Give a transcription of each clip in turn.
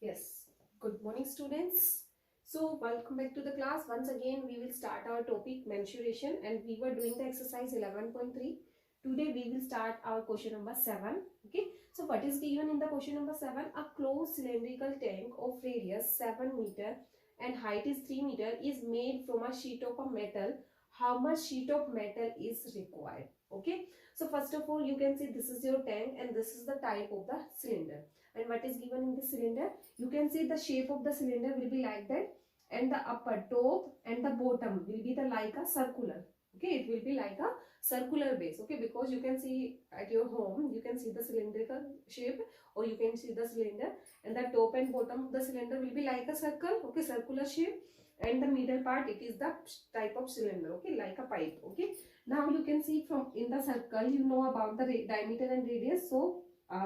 Yes, good morning students. So welcome back to the class. Once again we will start our topic mensuration and we were doing the exercise 11.3. Today we will start our question number 7. Okay. So what is given in the question number 7? A closed cylindrical tank of radius 7 meter and height is 3 meter is made from a sheet of a metal. How much sheet of metal is required? Okay. So first of all you can see this is your tank and this is the type of the cylinder. And what is given in the cylinder? You can see the shape of the cylinder will be like that, and the upper top and the bottom will be the like a circular. Okay, it will be like a circular base. Okay, because you can see at your home, you can see the cylindrical shape, or you can see the cylinder, and the top and bottom of the cylinder will be like a circle. Okay, circular shape, and the middle part it is the type of cylinder. Okay, like a pipe. Okay, now you can see from in the circle, you know about the diameter and radius. So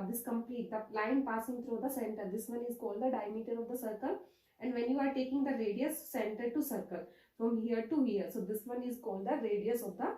this complete the line passing through the center, this one is called the diameter of the circle. And when you are taking the radius center to circle from here to here, so this one is called the radius of the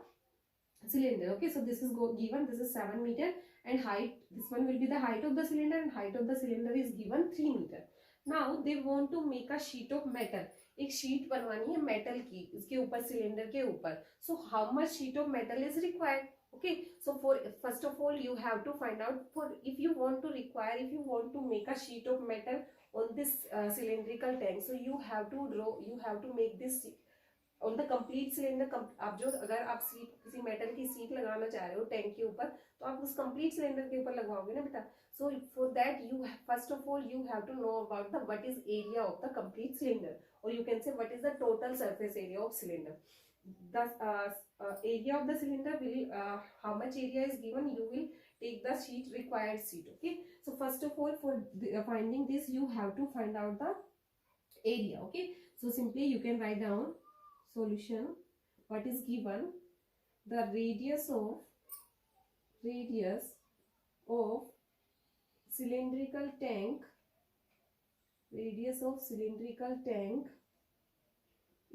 cylinder. Okay, so this is given, this is 7 meter, and height, this one will be the height of the cylinder, and height of the cylinder is given 3 meter. Now they want to make a sheet of metal. एक sheet बनवानी है metal की इसके ऊपर, cylinder के ऊपर. So how much sheet of metal is required? Okay, so for first of all you have to find out, for if you want to make a sheet of metal on this cylindrical tank, so you have to make this on the complete cylinder. आप जो अगर आप seat किसी metal की seat लगाना चाह रहे हो टैंक के ऊपर, तो आप उस कंप्लीट सिलेंडर के ऊपर लगवाओगे ना बेटा. So for that you first of all you have to know about the what is area of the complete cylinder, or you can say what is the total surface area of cylinder. The area of the cylinder will how much area is given, you will take the sheet, required sheet. Okay, so first of all for finding this you have to find out the area. Okay, so simply you can write down solution. What is given? The radius of cylindrical tank, radius of cylindrical tank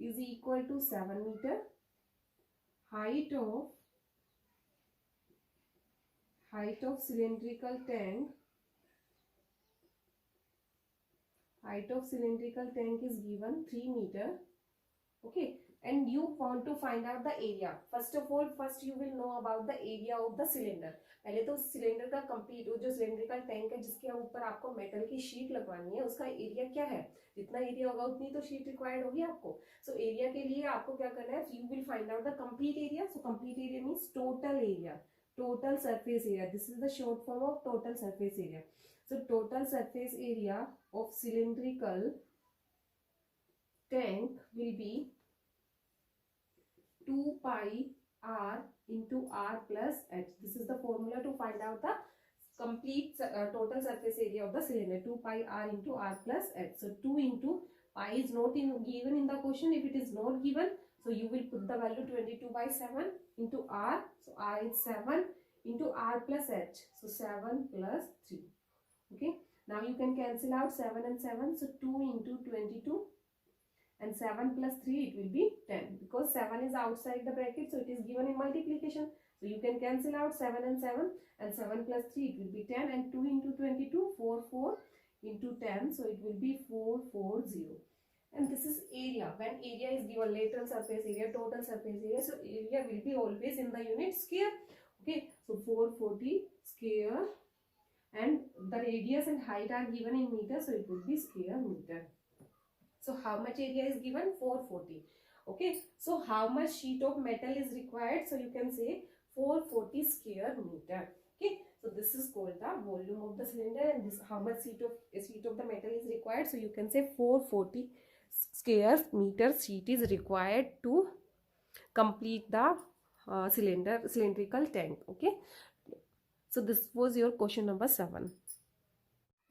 is equal to 7 meter. Height of cylindrical tank, is given 3 meter. Okay, and you want to find out the area. First of all, first you will know about the area of the cylinder. पहले तो cylinder का complete, वो जो cylindrical tank है जिसके ऊपर आपको metal की शीट लगवानी है, उसका एरिया क्या है. जितना एरिया होगा उतनी तो शीट रिक्वायर्ड होगी आपको. सो एरिया के लिए आपको क्या करना है, you will find out the complete area. So complete area means total area, total surface area. This is the short form of total surface area. So total surface area of cylindrical tank will be 2 pi r into r plus h. This is the formula to find out the complete total surface area of the cylinder. 2 pi r into r plus h. So 2 into pi is not given in the question. If it is not given, so you will put the value 22 by 7 into r. So r is 7 into r plus h. So 7 plus 3. Okay. Now you can cancel out 7 and 7. So 2 into 22. And 7 plus 3 it will be 10, because 7 is outside the bracket, so it is given in multiplication. So you can cancel out 7 and 7, and 7 plus 3 it will be 10, and 2 into 22, 4 into 10, so it will be 440. And this is area. When area is given, lateral surface area, total surface area, so area will be always in the unit square. Okay, so 440 square, and the radius and height are given in meter, so it will be square meter. So how much area is given? 440. Okay, so how much sheet of metal is required? So you can say 440 square meter. Okay, so this is called the volume of the cylinder, and this how much sheet of the metal is required. So you can say 440 square meter sheet is required to complete the cylindrical tank. Okay, so this was your question number 7.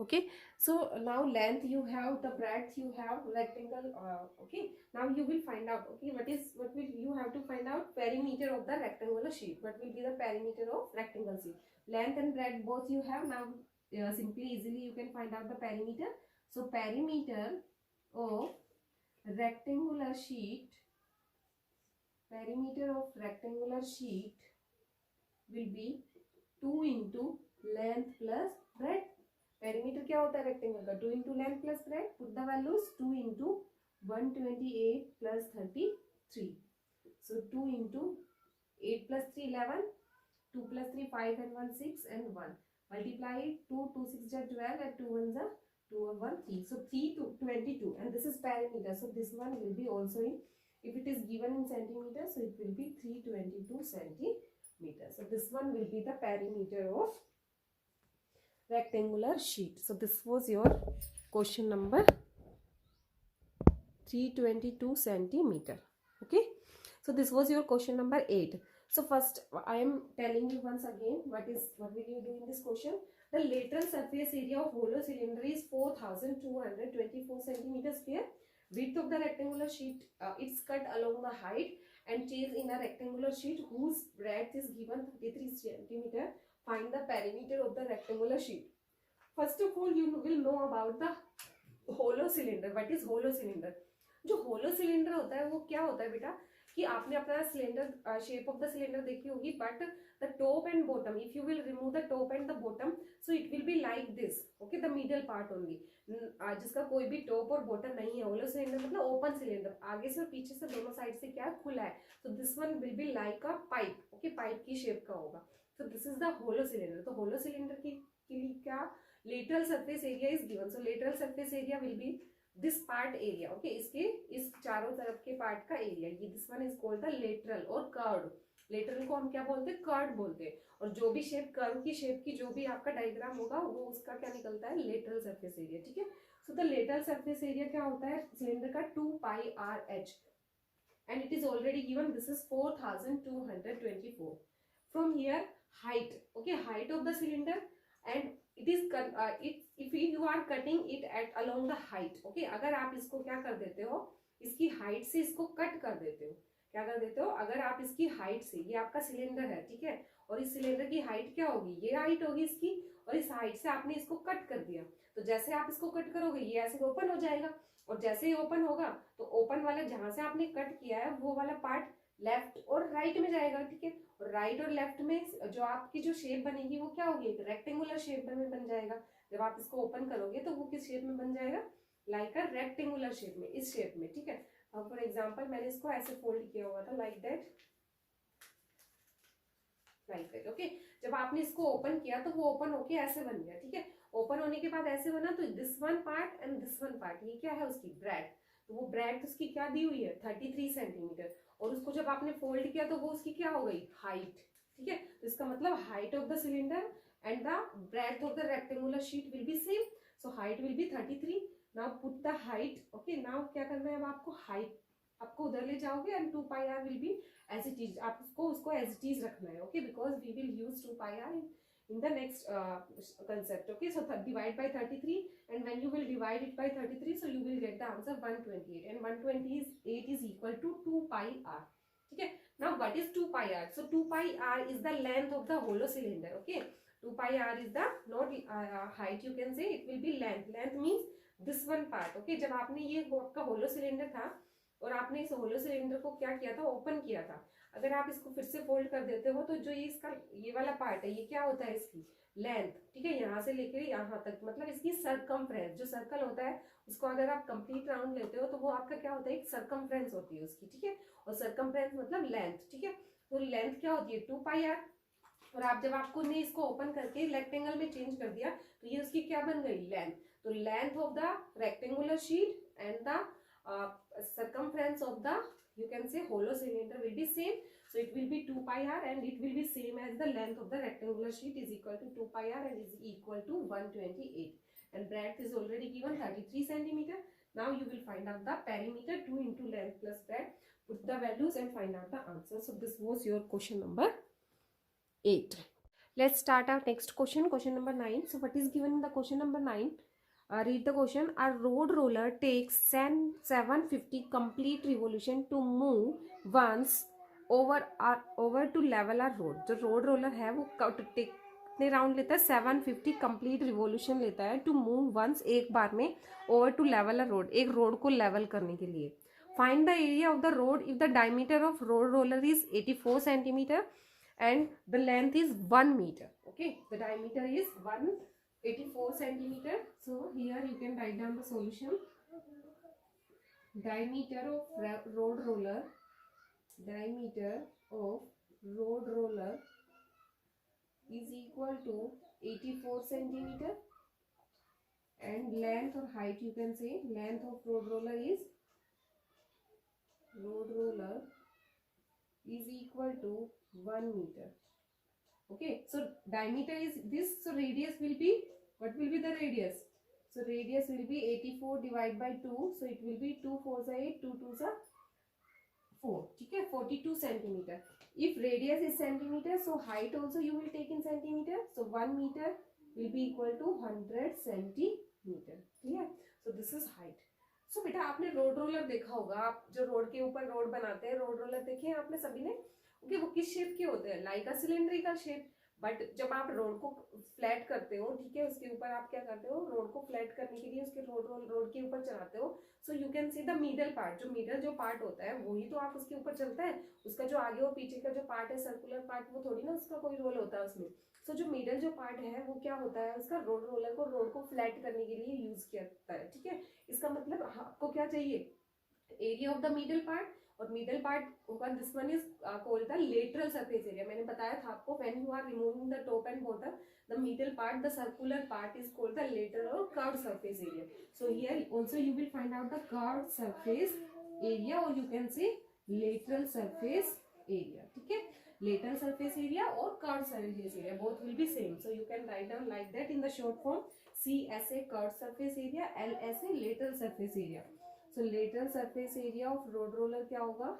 Okay, so now length you have, the breadth you have, rectangle. Okay, now you will find out. Okay, what will you have to find out? Perimeter of the rectangular sheet. What will be the perimeter of rectangle sheet? Length and breadth both you have. Now simply easily you can find out the perimeter. So perimeter of rectangular sheet, will be 2 into length plus breadth. Perimeter क्या होता है rectangle का, 2 into length plus bread, put the values 2 into 128 plus 33, so 2 into 8 plus 3 11, 2 plus 3 5 and 1 6 and 1, multiply it, 2 2 6 are 12 and 2 1s are 2 and 1 3, so 3 to 22, and this is perimeter, so this one will be also in, if it is given in centimeter, so it will be 322 centimeter. So this one will be the perimeter of rectangular sheet. So this was your question number 322 centimeter. Okay, so this was your question number 8. So first I am telling you once again what will you do in this question. The lateral surface area of hollow cylinder is 4224 centimeter square. Width of the rectangular sheet, it's cut along the height and chase in a rectangular sheet whose breadth is given 33 centimeter. Find the perimeter of the rectangular sheet. First of all, you will know about the hollow cylinder. What is hollow cylinder? जो hollow cylinder होता है वो क्या होता है बेटा, कि आपने अपना cylinder shape of the cylinder देखी होगी, but the top and bottom, if you will remove the top and the bottom, so it will be like this, okay, the middle part only, जिसका कोई भी टॉप और bottom नहीं है. Hollow cylinder मतलब open cylinder, आगे से और पीछे से दोनों साइड से क्या खुला है, तो this one will be like a pipe, okay, pipe की शेप का होगा. So this is the hollow cylinder. तो होलो सिलेंडर के लिए क्या, lateral surface area is given. So lateral surface area will be this part area, okay, इसके इस चारों तरफ के पार्ट का एरिया, ये this one is called the lateral और कर्व. लेटरल को हम क्या बोलते हैं, कर्व बोलते हैं. और जो भी शेप, कर्व की शेप की जो भी आपका डायग्राम होगा वो उसका क्या निकलता है, लेटरल सरफेस एरिया. ठीक है, so the lateral surface area क्या होता है सिलेंडर का, 2 pi r h, and it is already given. This is 4224. From here height, okay, height of the cylinder, and it is if you are cutting it at along the height, okay, अगर आप इसको क्या कर देते हो, इसकी height से इसको कट कर देते हो, क्या कर देते हो, अगर आप इसकी हाइट से, ये आपका सिलेंडर है, ठीक है, और इस सिलेंडर की हाइट क्या होगी, ये हाइट होगी इसकी, और इस हाइट से आपने इसको कट कर दिया, तो जैसे आप इसको कट करोगे ये ऐसे ओपन हो जाएगा, और जैसे ही ओपन होगा तो ओपन वाला जहां से आपने कट किया है वो वाला पार्ट लेफ्ट और राइट में जाएगा. ठीक है, और राइट और लेफ्ट में जो आपकी जो शेप बनेगी वो क्या होगी, एक रेक्टेंगुलर शेप में बन जाएगा. जब आप इसको ओपन करोगे तो वो किस शेप में बन जाएगा, लाइक अ रेक्टेंगुलर शेप में, इस शेप में. ठीक है, अब फॉर एग्जांपल मैंने इसको ऐसे फोल्ड किया हुआ था, लाइक दैट, ओके. जब आपने इसको ओपन किया तो वो ओपन होके ऐसे बन गया. ठीक है, ओपन होने के बाद ऐसे बना, तो this one part and this one part, ये क्या है उसकी ब्रेड, तो वो ब्रेड उसकी क्या दी हुई है, 33 सेंटीमीटर. और उसको जब आपने फोल्ड किया तो वो उसकी क्या हो गई, हाइट. ठीक है, तो इसका मतलब height of the cylinder and the breadth of the rectangular sheet will be same. So height will be 33. Now put the height, okay. Now क्या करना है, अब आपको हाइट, आपको उधर ले जाओगे and 2 pi r will be as it is, आप उसको एज इट इज रखना है, okay, because we will use 2 pi r in the next concept. Okay, so divide by 33, and when you will divide it by 33, so you will get the answer 128, and 128 is equal to 2 pi r. Okay, now what is 2 pi r? So 2 pi r is the length of the hollow cylinder. Okay, 2 pi r is the not height, you can say, it will be length. Length means this one part. Okay, जब आपने ये आपका hollow cylinder था और आपने इस hollow cylinder को क्या किया था, ओपन किया था, अगर आप इसको फिर से फोल्ड कर देते हो तो जो ये इसका ये वाला पार्ट है, ये क्या होता है, इसकी लेंथ. ठीक है, यहाँ से लेकर यहाँ तक, मतलब इसकी सरकमफ्रेंस, जो सर्कल होता है उसको अगर आप कंप्लीट राउंड लेते हो तो वो आपका क्या होता है, एक सरकमफ्रेंस होती है उसकी. ठीक है, और सरकमफ्रेंस मतलब लेंथ. ठीक है, तो लेंथ क्या होती है, 2 पाई आर. और आप जब आपको ने इसको ओपन करके रेक्टेंगल में चेंज कर दिया तो ये उसकी क्या बन गई, लेंथ. तो length of the rectangular sheet and the circumference of the, you can say, hollow cylinder will be same. So it will be 2 pi r, and it will be same as the length of the rectangular sheet is equal to 2 pi r and is equal to 128, and breadth is already given 33 centimeter. Now you will find out the perimeter, 2 into length plus breadth, put the values and find out the answer. So this was your question number 8. Let's start our next question, question number 9. So what is given in the question number 9? Read the question. A road roller takes 750 complete revolution to move once over to level a road. जो road roller है वो कितने round लेता है, 750 complete revolution लेता है to move once, एक बार में, over to level a road, एक रोड को लेवल करने के लिए. Find the area of the road if the diameter of road roller is 84 centimeter and the length is 1 meter. Okay, the diameter is 1 84 centimeter. So here you can write down the solution. Diameter of road roller, diameter of road roller is equal to 84 centimeter, and length or height, you can say length of road roller is equal to 1 meter. Okay, so diameter is this, so radius will be, what will be the radius? So radius will be 84 divided by 2, so it will be 2 4 are 8, 2 2 are 4. Okay, 42 centimeter. If radius is centimeter, so height also you will take in centimeter. So 1 meter will be equal to 100 centimeter. Clear? So this is height. So बेटा आपने road roller देखा होगा, आप जो road के ऊपर road बनाते हैं, रोड रोलर देखे हैं आपने सभी ने? ओके, वो किस शेप के होते हैं? Like a cylindrical shape. But जब आप रोड को फ्लैट करते हो, ठीक है, उसके ऊपर आप क्या करते हो, रोड को फ्लैट करने के लिए उसके रोड के ऊपर चलाते हो. So you can see the middle part. जो मिडल जो पार्ट होता है वही तो आप उसके ऊपर चलता है. उसका जो आगे और पीछे का जो पार्ट है, सर्कुलर पार्ट, वो थोड़ी ना उसका कोई रोल होता है उसमें. सो जो मिडल जो पार्ट है वो क्या होता है, उसका रोड रोलर को रोड को फ्लैट करने के लिए यूज किया जाता है. ठीक है, इसका मतलब आपको क्या चाहिए, area of the middle part. और मिडल पार्ट होगा, this one is called the lateral surface area. मैंने बताया था आपको, when you are removing the top and bottom, the middle part, the circular part is called the lateral or curved surface area. So here also you will find out the curved surface area, or you can say lateral surface area. ठीक है, lateral surface area or curved surface area, both will be same. So you can write down like that in the short form. C as a curved surface area, L as a lateral surface area. So lateral surface area of road roller क्या होगा?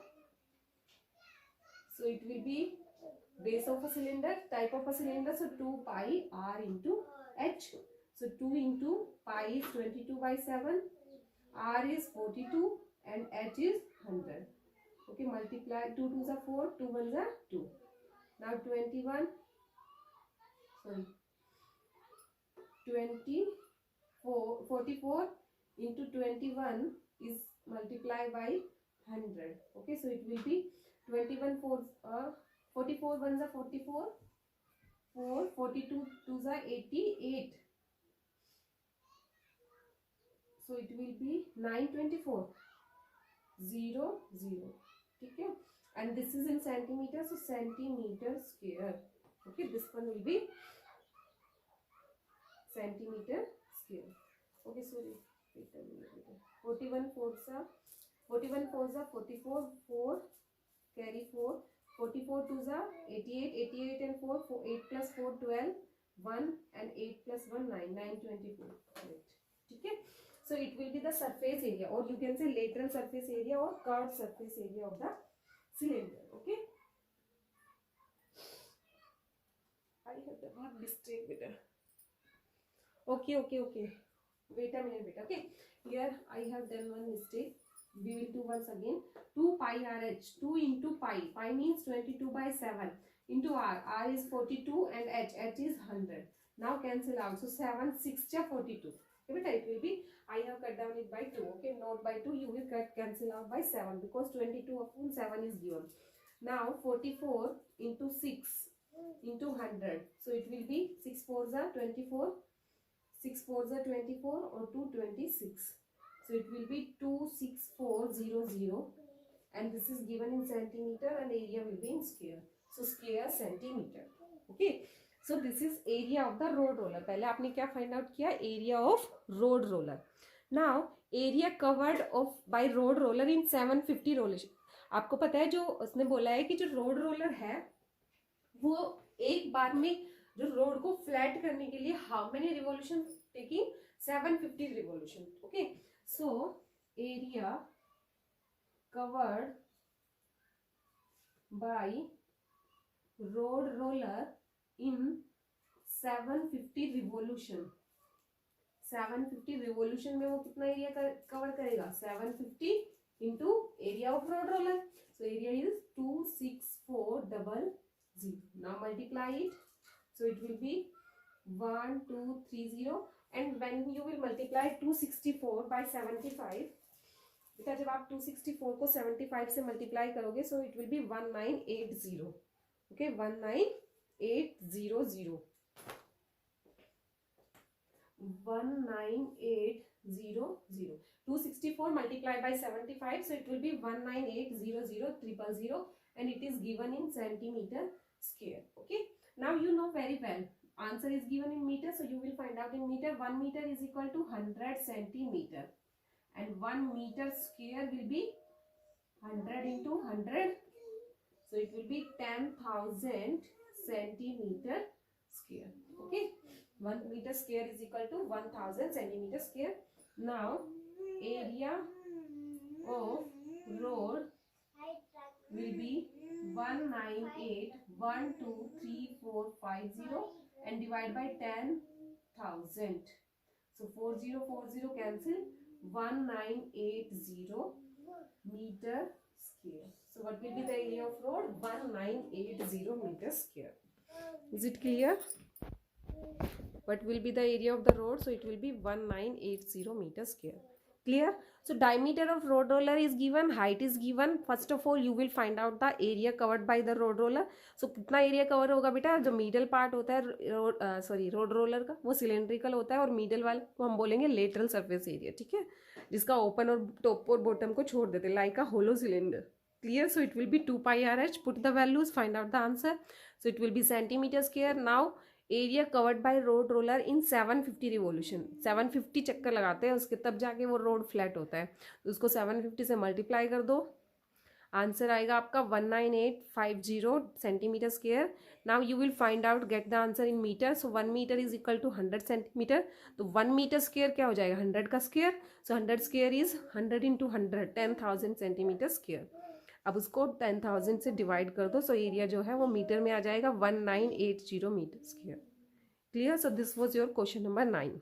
So it will be base of a cylinder, type of a cylinder, so 2 pi r into h. So 2 into pi is 22 by 7, r is 42 and h is 100. Okay, multiply 2 2s are 4, 2 1s are 2. Now 21, sorry, 44 into 21 is multiplied by 100. Okay, so it will be 21 4 44 1s are 44, 4 42 2s are 88. So it will be 924 0 0. ठीक है, and this is in centimeter, so centimeter square. Okay, this one will be centimeter square. Okay, sorry, wait a minute. 41 4s are 44, 4 carry 4, 44 2s are 88, 88 and 4, 8 plus 4 12, 1 and 8 plus 1 9, 924. Right. ठीक है, so it will be the surface area, or you can say lateral surface area or curved surface area of the cylinder. Okay, I have done one mistake with it. Okay, wait a minute, beta. Okay, here I have done one mistake. We will do once again. 2 pi RH, 2 into pi, pi means 22 by 7, into r is 42 and h is 100. Now cancel out, so 7 6 ja 42. Okay, but it will be, I have cut down it by 2. Okay, not by 2, you will cancel out by 7, because 22 upon 7 is given. Now 44 into 6 into 100, so it will be 6 4s are 24, 6 4s are 24, or 226. So it will be 26400, and this is given in centimeter, and area will be in square. So square centimeter. Okay, so this is area of the road roller. पहले आपने क्या find out किया? Area of road roller. Now area covered of by road roller in 750 revolution. आपको पता है, जो उसने बोला है कि जो रोड रोलर है वो एक बार में जो रोड को फ्लैट करने के लिए how many revolution taking? 750 revolution. Okay, so area covered by road roller in 750 revolution. 750 revolution में वो कितना एरिया कवर करेगा? 750 into area of road roller. So area is 26400. Now multiply it. So it will be 1230. And when you will multiply 264 by 75, बेटा जब आप 264 को 75 से multiply करोगे, so it will be 1980. Okay, 19800. 19800. 264 multiplied by 75, so it will be 19800,000, and it is given in centimeter square. Okay, now you know very well answer is given in meter, so you will find out in meter. 1 meter is equal to 100 centimeter, and 1 meter square will be 100 into 100, so it will be 10,000 centimeter square. Okay, 1 meter square is equal to 1000 centimeter square. Now area of road will be 198123450 and divide by 10,000. So 4040 cancel. 1980 meter square. So what will be the area of road? 1980 meter square. Is it clear? What will be the area of the road? So it will be 1980 meter square. Clear? So diameter of road roller is given, height is given. First of all you will find out the area covered by the road roller. So कितना area cover होगा बेटा? जो middle part होता है road roller का, वो cylindrical होता है, और मिडल वाले को हम बोलेंगे लेटरल सरफेस एरिया. ठीक है, जिसका ओपन और टॉप और बॉटम को छोड़ देते, like a hollow cylinder. Clear? So it will be 2 pi RH. Put the values, find out the answer. So it will be centimeter square. Now area covered by road roller in 750 revolution. 750 चक्कर लगाते हैं उसके, तब जाके वो road flat होता है. तो उसको 750 से मल्टीप्लाई कर दो, आंसर आएगा आपका 19850 centimetre square. Now you will find out, get the answer in metre. So 1 metre is equal to 100 centimetre. तो 1 मीटर स्क्वायर क्या हो जाएगा? 100 का square. So 100 square is 100 into 100, 10,000 centimetre square. अब उसको 10,000 से डिवाइड कर दो. सो एरिया जो है वो मीटर में आ जाएगा 1980 metre square. Clear? So this was your question number 9.